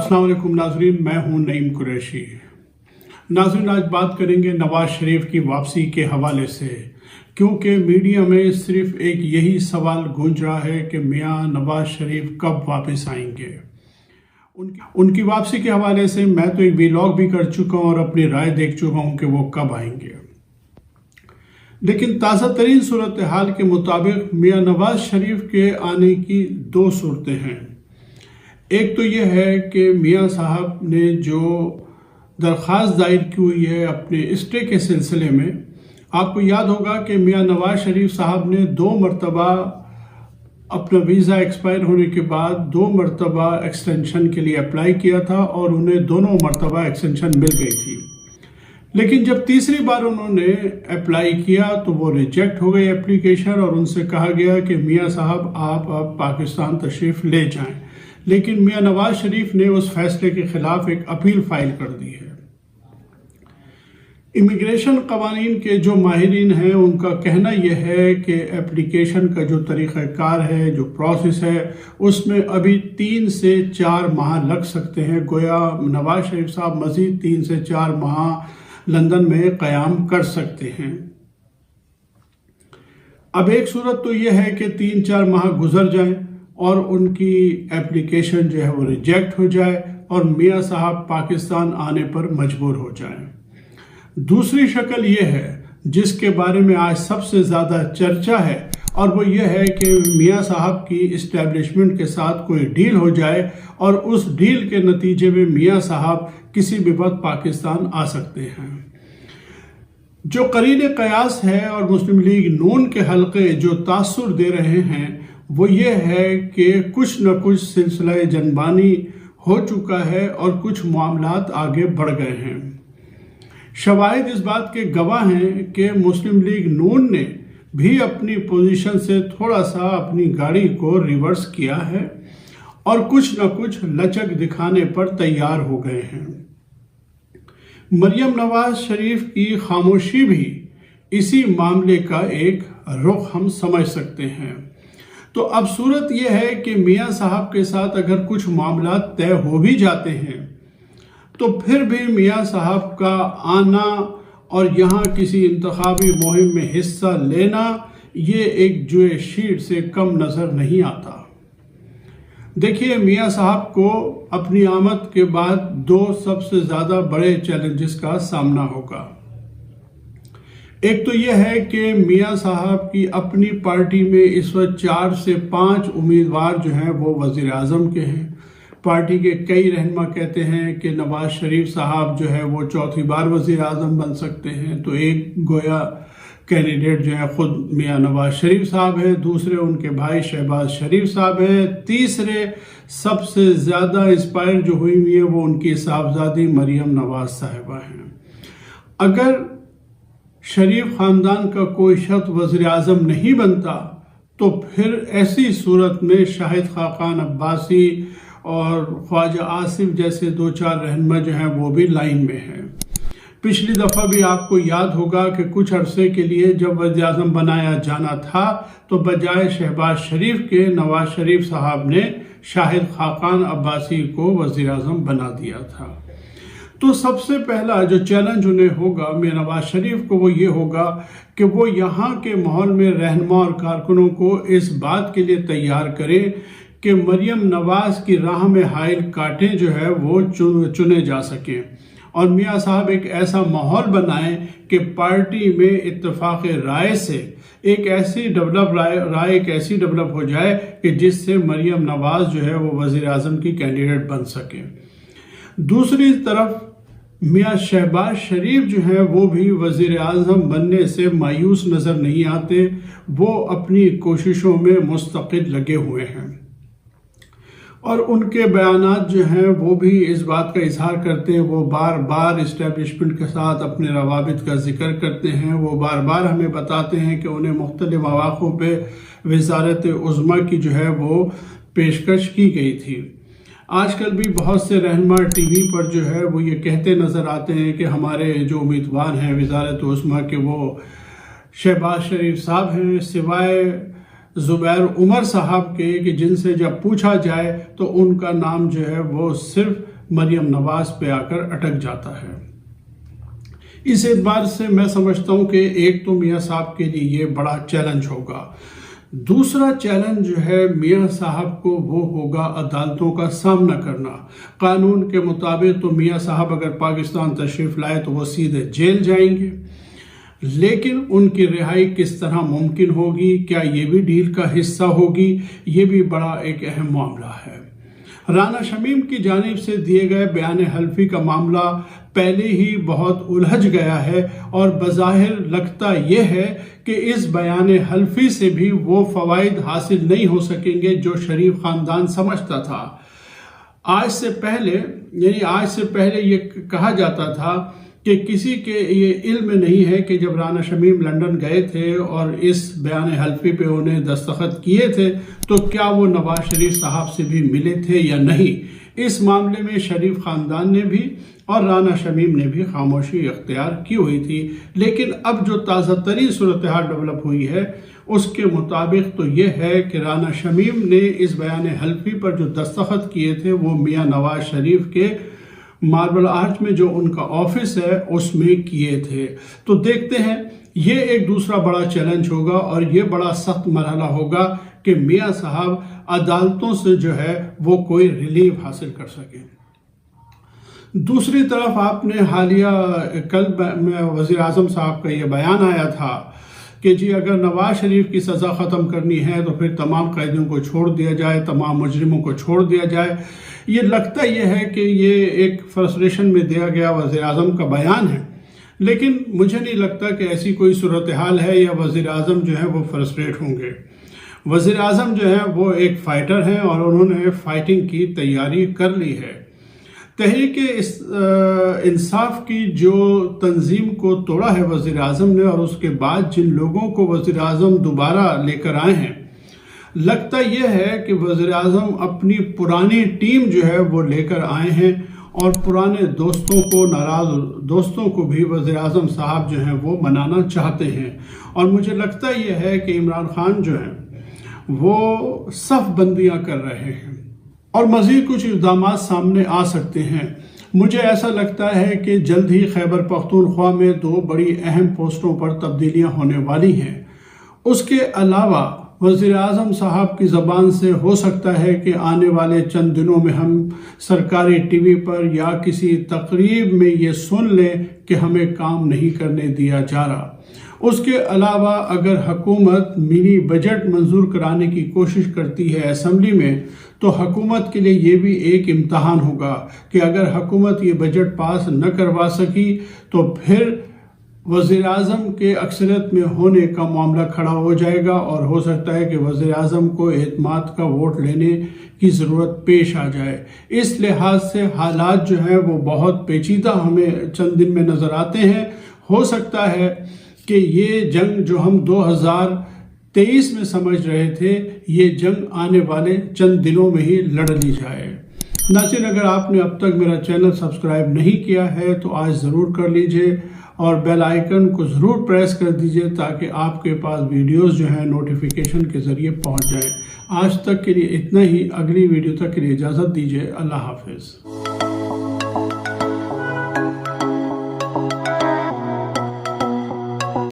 अस्सलाम वालेकुम नाजरीन, मैं हूं नईम कुरैशी। नाजरीन, आज बात करेंगे नवाज शरीफ की वापसी के हवाले से, क्योंकि मीडिया में सिर्फ एक यही सवाल गूंज रहा है कि मियां नवाज शरीफ कब वापस आएंगे। उनकी वापसी के हवाले से मैं तो एक व्लॉग भी कर चुका हूं और अपनी राय देख चुका हूं कि वो कब आएंगे। लेकिन ताज़ा तरीन सूरत हाल के मुताबिक मियां नवाज शरीफ के आने की दो सूरतें हैं। एक तो यह है कि मियां साहब ने जो दरख्वास्त दायर की हुई है अपने स्टे के सिलसिले में, आपको याद होगा कि मियां नवाज शरीफ साहब ने 2 मरतबा अपना वीज़ा एक्सपायर होने के बाद 2 मरतबा एक्सटेंशन के लिए अप्लाई किया था और उन्हें दोनों मरतबा एक्सटेंशन मिल गई थी। लेकिन जब तीसरी बार उन्होंने अप्लाई किया तो वो रिजेक्ट हो गई एप्लीकेशन और उनसे कहा गया कि मियां साहब आप अब पाकिस्तान तशरीफ़ ले जाएं। लेकिन मियां नवाज शरीफ ने उस फैसले के खिलाफ एक अपील फाइल कर दी है। इमिग्रेशन कवानीन के जो माहिरीन हैं उनका कहना यह है कि एप्लीकेशन का जो तरीक़ाकार है, जो प्रोसेस है, उसमें अभी 3 से 4 माह लग सकते हैं। गोया नवाज शरीफ साहब मज़ीद 3 से 4 माह लंदन में क़याम कर सकते हैं। अब एक सूरत तो यह है कि 3-4 माह गुजर जाएं और उनकी एप्लीकेशन जो है वो रिजेक्ट हो जाए और मियां साहब पाकिस्तान आने पर मजबूर हो जाएं। दूसरी शक्ल ये है जिसके बारे में आज सबसे ज़्यादा चर्चा है और वो ये है कि मियां साहब की इस्टेब्लिशमेंट के साथ कोई डील हो जाए और उस डील के नतीजे में मियां साहब किसी भी वक्त पाकिस्तान आ सकते हैं। जो करीन क़यास है और मुस्लिम लीग नून के हलके जो तासुर दे रहे हैं वो ये है कि कुछ न कुछ सिलसिला जनबानी हो चुका है और कुछ मामलात आगे बढ़ गए हैं। शवाहिद इस बात के गवाह हैं कि मुस्लिम लीग नून ने भी अपनी पोजीशन से थोड़ा सा अपनी गाड़ी को रिवर्स किया है और कुछ न कुछ लचक दिखाने पर तैयार हो गए हैं। मरियम नवाज शरीफ की खामोशी भी इसी मामले का एक रुख हम समझ सकते हैं। तो अब सूरत यह है कि मियां साहब के साथ अगर कुछ मामला तय हो भी जाते हैं तो फिर भी मियां साहब का आना और यहाँ किसी इंतखाबी मुहिम में हिस्सा लेना ये एक जुए शीट से कम नज़र नहीं आता। देखिए, मियां साहब को अपनी आमद के बाद 2 सबसे ज़्यादा बड़े चैलेंजेस का सामना होगा। एक तो यह है कि मियां साहब की अपनी पार्टी में इस वक्त 4 से 5 उम्मीदवार जो हैं वो वज़ीर आज़म के हैं। पार्टी के कई रहनुमा कहते हैं कि नवाज शरीफ साहब जो है वो 4थी बार वज़ीर आज़म बन सकते हैं। तो एक गोया कैंडिडेट जो है ख़ुद मियां नवाज शरीफ साहब है, दूसरे उनके भाई शहबाज शरीफ साहब हैं, तीसरे सबसे ज़्यादा इंस्पायर जो हुई है वो उनकी साहबजादी मरियम नवाज साहिबा हैं। अगर शरीफ ख़ानदान का कोई शख्स वज़ीर आज़म नहीं बनता तो फिर ऐसी सूरत में शाहिद खाकान अब्बासी और ख्वाजा आसिफ जैसे 2-4 रहनुमा जो हैं वो भी लाइन में हैं। पिछली दफ़ा भी आपको याद होगा कि कुछ अरसे के लिए जब वज़ीर आज़म बनाया जाना था तो बजाय शहबाज शरीफ के नवाज शरीफ साहब ने शाहिद खाकान अब्बासी को वज़ीर आज़म बना दिया था। तो सबसे पहला जो चैलेंज उन्हें होगा मियां नवाज शरीफ को वो ये होगा कि वो यहाँ के माहौल में रहनुमा और कारकुनों को इस बात के लिए तैयार करें कि मरियम नवाज की राह में हाइल कांटे जो है वो चुने जा सकें और मियां साहब एक ऐसा माहौल बनाएं कि पार्टी में इत्तेफाक राय से एक ऐसी डेवलप हो जाए कि जिससे मरियम नवाज जो है वो वज़ीर आज़म की कैंडिडेट बन सके। दूसरी तरफ मियां शहबाज शरीफ जो हैं वो भी वज़ीर आज़म बनने से मायूस नज़र नहीं आते। वो अपनी कोशिशों में मुस्तक़िल लगे हुए हैं और उनके बयानात जो हैं वो भी इस बात का इजहार करते हैं। वो बार बार इस्टेब्लिशमेंट के साथ अपने रवाबित का जिक्र करते हैं। वो बार बार हमें बताते हैं कि उन्हें मुख्तलिफ मौक़ों पे वज़ारत उज़्मा की जो है वो पेशकश की गई थी। आजकल भी बहुत से रहनुमा टीवी पर जो है वो ये कहते नज़र आते हैं कि हमारे जो उम्मीदवार हैं वज़ारत उज़्मा के वो शहबाज शरीफ साहब हैं, सिवाय ज़ुबैर उमर साहब के कि जिनसे जब पूछा जाए तो उनका नाम जो है वो सिर्फ मरियम नवाज पे आकर अटक जाता है। इस एतबार से मैं समझता हूँ कि एक तो मियाँ साहब के लिए ये बड़ा चैलेंज होगा। दूसरा चैलेंज जो है मियाँ साहब को वो होगा अदालतों का सामना करना। कानून के मुताबिक तो मियाँ साहब अगर पाकिस्तान तशरीफ़ लाए तो वो सीधे जेल जाएंगे, लेकिन उनकी रिहाई किस तरह मुमकिन होगी, क्या ये भी डील का हिस्सा होगी, ये भी बड़ा एक अहम मामला है। राना शमीम की जानिब से दिए गए बयान हल्फी का मामला पहले ही बहुत उलझ गया है और बज़ाहिर लगता यह है कि इस बयान हल्फी से भी वो फ़वाइद हासिल नहीं हो सकेंगे जो शरीफ ख़ानदान समझता था। आज से पहले ये कहा जाता था कि किसी के ये इल्म नहीं है कि जब राना शमीम लंदन गए थे और इस बयान हल्फी पे उन्हें दस्तखत किए थे तो क्या वो नवाज शरीफ साहब से भी मिले थे या नहीं। इस मामले में शरीफ ख़ानदान ने भी और राना शमीम ने भी खामोशी इख्तियार की हुई थी, लेकिन अब जो ताज़ा तरीन सूरत हाल डेवलप हुई है उसके मुताबिक तो ये है कि राना शमीम ने इस बयान हल्फी पर जो दस्तखत किए थे वो मियाँ नवाज शरीफ के मार्बल आर्च में जो उनका ऑफिस है उसमें किए थे। तो देखते हैं, ये एक दूसरा बड़ा चैलेंज होगा और ये बड़ा सख्त मरहला होगा कि मियाँ साहब अदालतों से जो है वो कोई रिलीफ हासिल कर सकें। दूसरी तरफ आपने हालिया कल में वज़ीर आज़म साहब का ये बयान आया था कि जी अगर नवाज शरीफ की सज़ा ख़त्म करनी है तो फिर तमाम कैदियों को छोड़ दिया जाए, तमाम मुजरिमों को छोड़ दिया जाए। ये लगता यह है कि ये एक फ्रस्ट्रेशन में दिया गया वज़ीर आज़म का बयान है, लेकिन मुझे नहीं लगता कि ऐसी कोई सूरत हाल है या वज़ीर आज़म जो है वो फ्रस्ट्रेट होंगे। वज़ीर आज़म जो है वो एक फ़ाइटर हैं और उन्होंने फ़ाइटिंग की तैयारी कर ली है। तहरीक इंसाफ की जो तंजीम को तोड़ा है वज़ीर आज़म ने और उसके बाद जिन लोगों को वज़ीर आज़म दोबारा लेकर आए हैं, लगता यह है कि वज़ीर आज़म अपनी पुरानी टीम जो है वो लेकर आए हैं और पुराने दोस्तों को, नाराज़ दोस्तों को भी वज़ीर आज़म साहब जो हैं वो मनाना चाहते हैं। और मुझे लगता यह है कि इमरान खान जो हैं वो सफ बंदियाँ कर रहे हैं और मज़ीद कुछ इक़दाम सामने आ सकते हैं। मुझे ऐसा लगता है कि जल्द ही खैबर पख्तूनख्वा में 2 बड़ी अहम पोस्टों पर तब्दीलियां होने वाली हैं। उसके अलावा वज़ीर आज़म साहब की ज़बान से हो सकता है कि आने वाले चंद दिनों में हम सरकारी टीवी पर या किसी तकरीब में ये सुन लें कि हमें काम नहीं करने दिया जा रहा। उसके अलावा अगर हुकूमत मिनी बजट मंजूर कराने की कोशिश करती है असेंबली में तो हुकूमत के लिए ये भी एक इम्तहान होगा कि अगर हुकूमत ये बजट पास न करवा सकी तो फिर वज़ीर आज़म के अक्सरियत में होने का मामला खड़ा हो जाएगा और हो सकता है कि वज़ीर आज़म को एतमाद का वोट लेने की ज़रूरत पेश आ जाए। इस लिहाज से हालात जो हैं वो बहुत पेचीदा हमें चंद दिन में नज़र आते हैं। हो सकता है कि ये जंग जो हम 2023 में समझ रहे थे, ये जंग आने वाले चंद दिनों में ही लड़ ली जाए। नाज़रीन, अगर आपने अब तक मेरा चैनल सब्सक्राइब नहीं किया है तो आज ज़रूर कर लीजिए और बेल आइकन को ज़रूर प्रेस कर दीजिए ताकि आपके पास वीडियोस जो हैं नोटिफिकेशन के ज़रिए पहुंच जाएं। आज तक के लिए इतना ही। अगली वीडियो तक के लिए इजाज़त दीजिए। अल्लाह हाफ़िज़।